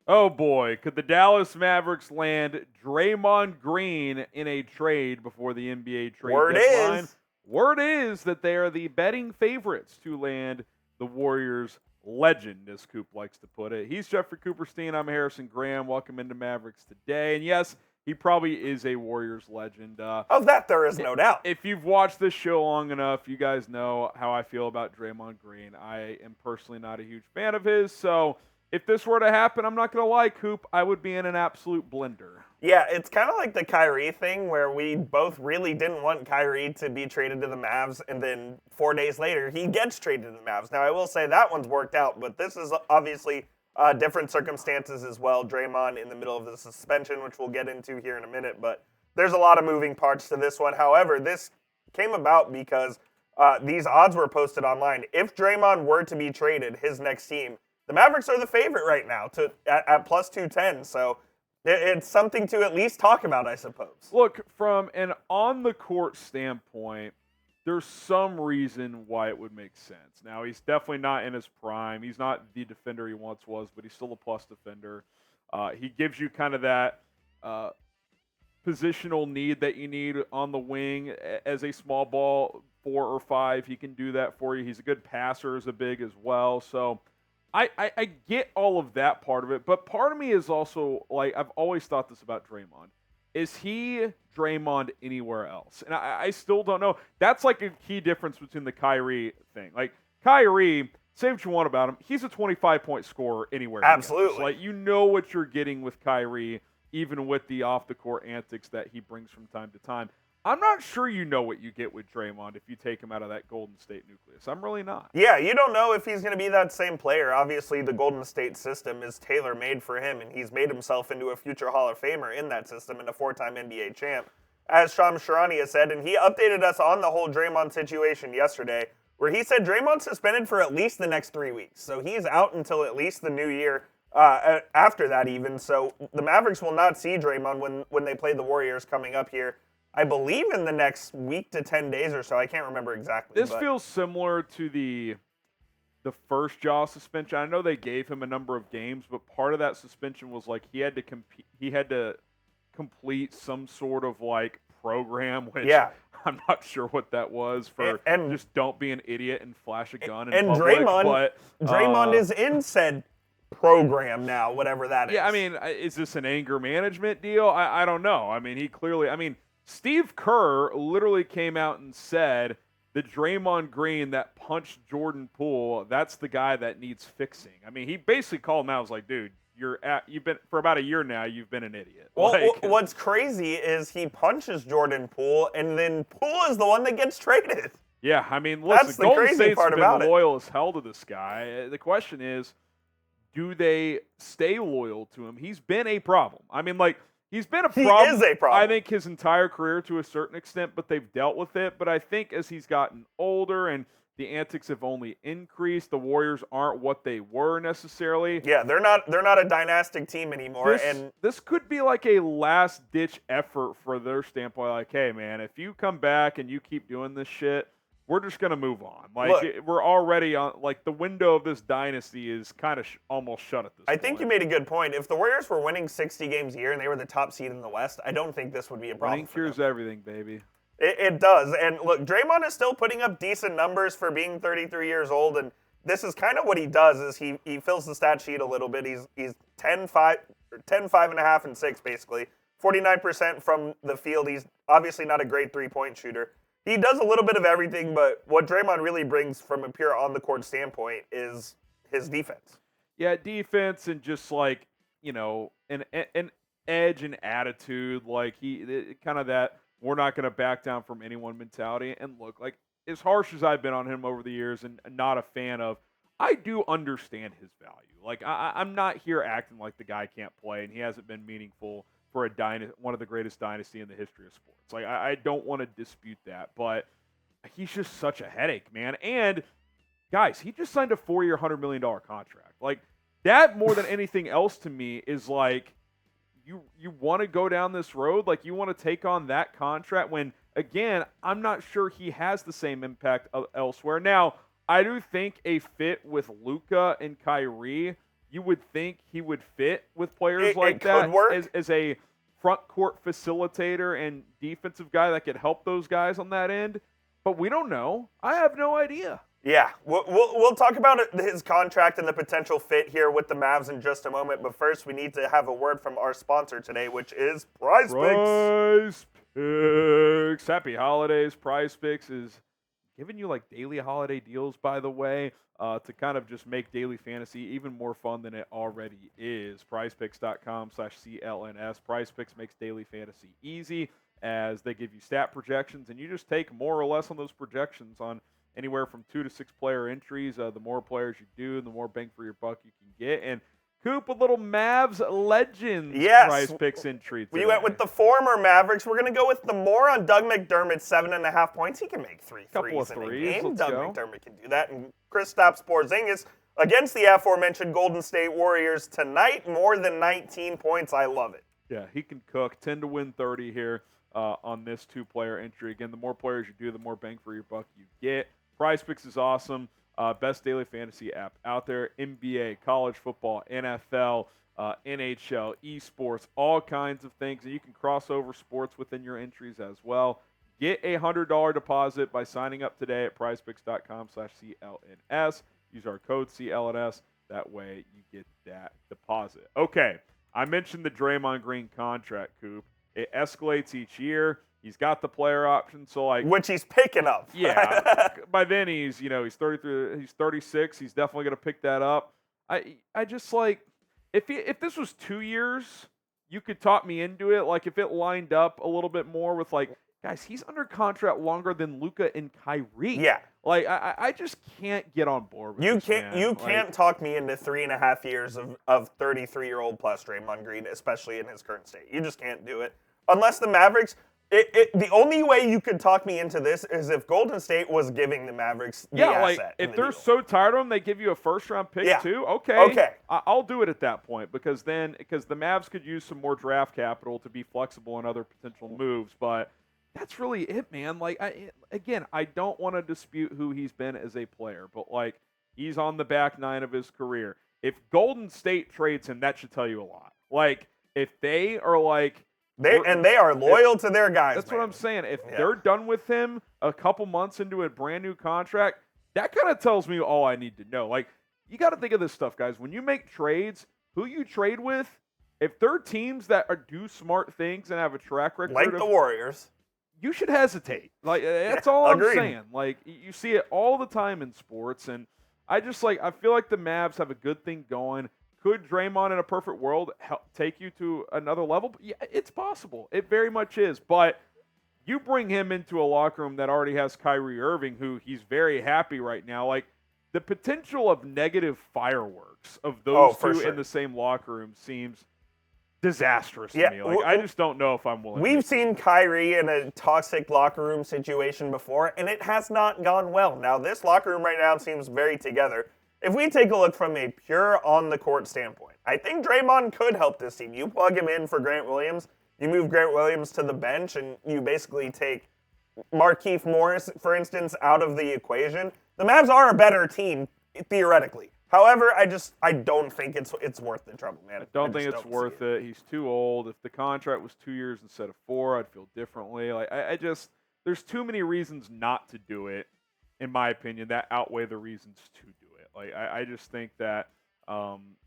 Oh boy, could the Dallas Mavericks land Draymond Green in a trade before the NBA trade Word deadline? is. Word is that they are the betting favorites to land the Warriors legend, as Coop likes to put it. He's Jeffrey Cooperstein. I'm Harrison Graham. Welcome into Mavericks Today. And yes, he probably is a Warriors legend. Of that, there is no doubt. If you've watched this show long enough, you guys know how I feel about Draymond Green. I am personally not a huge fan of his, so if this were to happen, I'm not going to lie, Coop, I would be in an absolute blender. Yeah, it's kind of like the Kyrie thing where we both really didn't want Kyrie to be traded to the Mavs, and then 4 days later, he gets traded to the Mavs. Now, I will say that one's worked out, but this is obviously different circumstances as well. Draymond in the middle of the suspension, which we'll get into here in a minute, but there's a lot of moving parts to this one. However, this came about because these odds were posted online. If Draymond were to be traded, his next team, the Mavericks are the favorite right now at plus 210, so it's something to at least talk about, I suppose. Look, from an on-the-court standpoint, there's some reason why it would make sense. Now, he's definitely not in his prime. He's not the defender he once was, but he's still a plus defender. He gives you kind of that positional need that you need on the wing as a small ball 4 or 5. He can do that for you. He's a good passer as a big as well, so I get all of that part of it, but part of me is also, like, I've always thought this about Draymond. Is he Draymond anywhere else? And I still don't know. That's like a key difference between the Kyrie thing. Like, Kyrie, say what you want about him, he's a 25-point scorer anywhere. Absolutely. Like, you know what you're getting with Kyrie, even with the off-the-court antics that he brings from time to time. I'm not sure you know what you get with Draymond if you take him out of that Golden State nucleus. I'm really not. Yeah, you don't know if he's going to be that same player. Obviously, the Golden State system is tailor-made for him, and he's made himself into a future Hall of Famer in that system and a 4-time NBA champ. As Shams Charania said, and he updated us on the whole Draymond situation yesterday, where he said Draymond's suspended for at least the next 3 weeks. So he's out until at least the new year, after that even. So the Mavericks will not see Draymond when they play the Warriors coming up here, I believe in the next week to 10 days or so. I can't remember exactly. This feels similar to the first Ja suspension. I know they gave him a number of games, but part of that suspension was like he had to complete some sort of like program, which I'm not sure what that was for. And just don't be an idiot and flash a gun in public. Draymond is in said program now, whatever that is. Yeah, I mean, is this an anger management deal? I don't know. I mean, Steve Kerr literally came out and said that Draymond Green that punched Jordan Poole, that's the guy that needs fixing. I mean, he basically called him out. I was like, dude, you've been for about a year now, you've been an idiot. Well, what's crazy is he punches Jordan Poole, and then Poole is the one that gets traded. Yeah, I mean, listen, that's the Golden crazy State's part been about loyal as hell to this guy. The question is, do they stay loyal to him? He's been a problem. I mean, like, he's been a problem. He is a problem. I think his entire career to a certain extent, but they've dealt with it. But I think as he's gotten older and the antics have only increased, the Warriors aren't what they were necessarily. Yeah, they're not a dynastic team anymore. This could be like a last-ditch effort for their standpoint. Like, hey, man, if you come back and you keep doing this shit, we're just going to move on. Like, we're already on, like, the window of this dynasty is kind of almost shut at this point. I think you made a good point. If the Warriors were winning 60 games a year and they were the top seed in the West, I don't think this would be a problem. Winning cures everything, baby. It does. And look, Draymond is still putting up decent numbers for being 33 years old, and this is kind of what he does is he fills the stat sheet a little bit. He's 10, 5 and a half, and 6, basically. 49% from the field. He's obviously not a great three-point shooter. He does a little bit of everything, but what Draymond really brings from a pure on-the-court standpoint is his defense. Yeah, defense and just, like, you know, an edge and attitude. Like, kind of that we're not going to back down from anyone mentality. And look, like, as harsh as I've been on him over the years and not a fan of, I do understand his value. Like, I'm not here acting like the guy can't play and he hasn't been meaningful for one of the greatest dynasty in the history of sports. Like, I don't want to dispute that, but he's just such a headache, man. And, guys, he just signed a 4-year, $100 million contract. Like, that more than anything else to me is like, you want to go down this road? Like, you want to take on that contract when, again, I'm not sure he has the same impact elsewhere. Now, I do think a fit with Luka and Kyrie you would think he would fit with players like it that could work. as a front court facilitator and defensive guy that could help those guys on that end. But we don't know. I have no idea. Yeah, we'll talk about his contract and the potential fit here with the Mavs in just a moment. But first, we need to have a word from our sponsor today, which is Prize Picks. Happy holidays. Prize Picks is giving you like daily holiday deals, by the way, to kind of just make daily fantasy even more fun than it already is. PrizePicks.com/CLNS. Prize Picks makes daily fantasy easy as they give you stat projections, and you just take more or less on those projections on anywhere from 2 to 6 player entries. The more players you do, the more bang for your buck you can get. And Coop, a little Mavs Legends Prize Picks entry today. We went with the former Mavericks. We're going to go with the more on Doug McDermott's 7.5 points. He can make three threes in a game. Doug McDermott can do that. And Kristaps Porzingis against the aforementioned Golden State Warriors tonight, more than 19 points. I love it. Yeah, he can cook. 10 to win 30 here on this 2-player entry. Again, the more players you do, the more bang for your buck you get. Prize Picks is awesome. Best daily fantasy app out there. NBA, college football, NFL, NHL, esports, all kinds of things. And you can cross over sports within your entries as well. Get a $100 deposit by signing up today at prizepicks.com/CLNS. Use our code CLNS. That way you get that deposit. Okay, I mentioned the Draymond Green contract, Coop. It escalates each year. He's got the player option, so like which he's picking up. Yeah. By then he's 33, he's 36. He's definitely going to pick that up. I just like if this was 2 years, you could talk me into it. Like if it lined up a little bit more with like, guys, he's under contract longer than Luka and Kyrie. Yeah. Like I just can't get on board with this, man. You can't talk me into 3.5 years of 33-year-old plus Draymond Green, especially in his current state. You just can't do it. Unless the Mavericks, the only way you could talk me into this is if Golden State was giving the Mavericks the asset. Like if they're so tired of him, they give you a first-round pick too. Okay. I'll do it at that point because the Mavs could use some more draft capital to be flexible in other potential moves. But that's really it, man. Like I don't want to dispute who he's been as a player, but like he's on the back nine of his career. If Golden State trades him, that should tell you a lot. Like if they are like. They are loyal to their guys. That's what I'm saying. If they're done with him a couple months into a brand new contract, that kind of tells me all I need to know. Like, you got to think of this stuff, guys. When you make trades, who you trade with, if they're teams that do smart things and have a track record, like the Warriors, you should hesitate. Like, that's all I'm Agreed. saying. Like, you see it all the time in sports, and I feel like the Mavs have a good thing going. Could Draymond in a perfect world take you to another level? Yeah, it's possible. It very much is. But you bring him into a locker room that already has Kyrie Irving, who he's very happy right now. Like, the potential of negative fireworks of those two in the same locker room seems disastrous to me. Like, I just don't know if I'm willing. We've seen Kyrie in a toxic locker room situation before, and it has not gone well. Now, this locker room right now seems very together. If we take a look from a pure on-the-court standpoint, I think Draymond could help this team. You plug him in for Grant Williams, you move Grant Williams to the bench, and you basically take Markieff Morris, for instance, out of the equation. The Mavs are a better team, theoretically. However, I don't think it's worth the trouble, man. I don't think it's worth it. He's too old. If the contract was 2 years instead of 4, I'd feel differently. Like there's too many reasons not to do it, in my opinion, that outweigh the reasons to do it. Like I just think that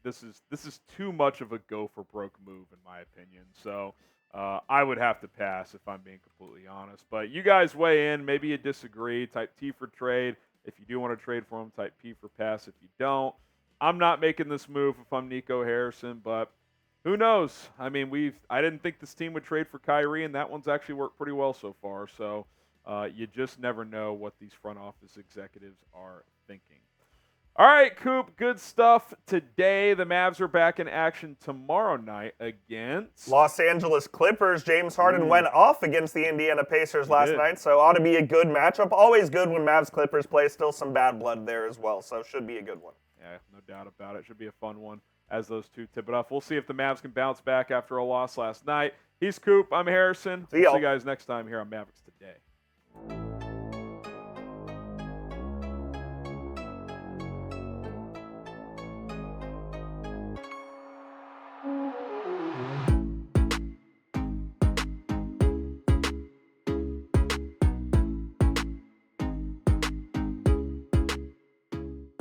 this is too much of a go for broke move in my opinion. So I would have to pass if I'm being completely honest. But you guys weigh in. Maybe you disagree. Type T for trade. If you do want to trade for him, type P for pass. If you don't, I'm not making this move if I'm Nico Harrison. But who knows? I mean, I didn't think this team would trade for Kyrie, and that one's actually worked pretty well so far. So you just never know what these front office executives are thinking. All right, Coop, good stuff today. The Mavs are back in action tomorrow night against Los Angeles Clippers. James Harden went off against the Indiana Pacers last night, so ought to be a good matchup. Always good when Mavs Clippers play. Still some bad blood there as well, so should be a good one. Yeah, no doubt about it. Should be a fun one as those two tip it off. We'll see if the Mavs can bounce back after a loss last night. He's Coop. I'm Harrison. See you guys next time here on Mavericks Today.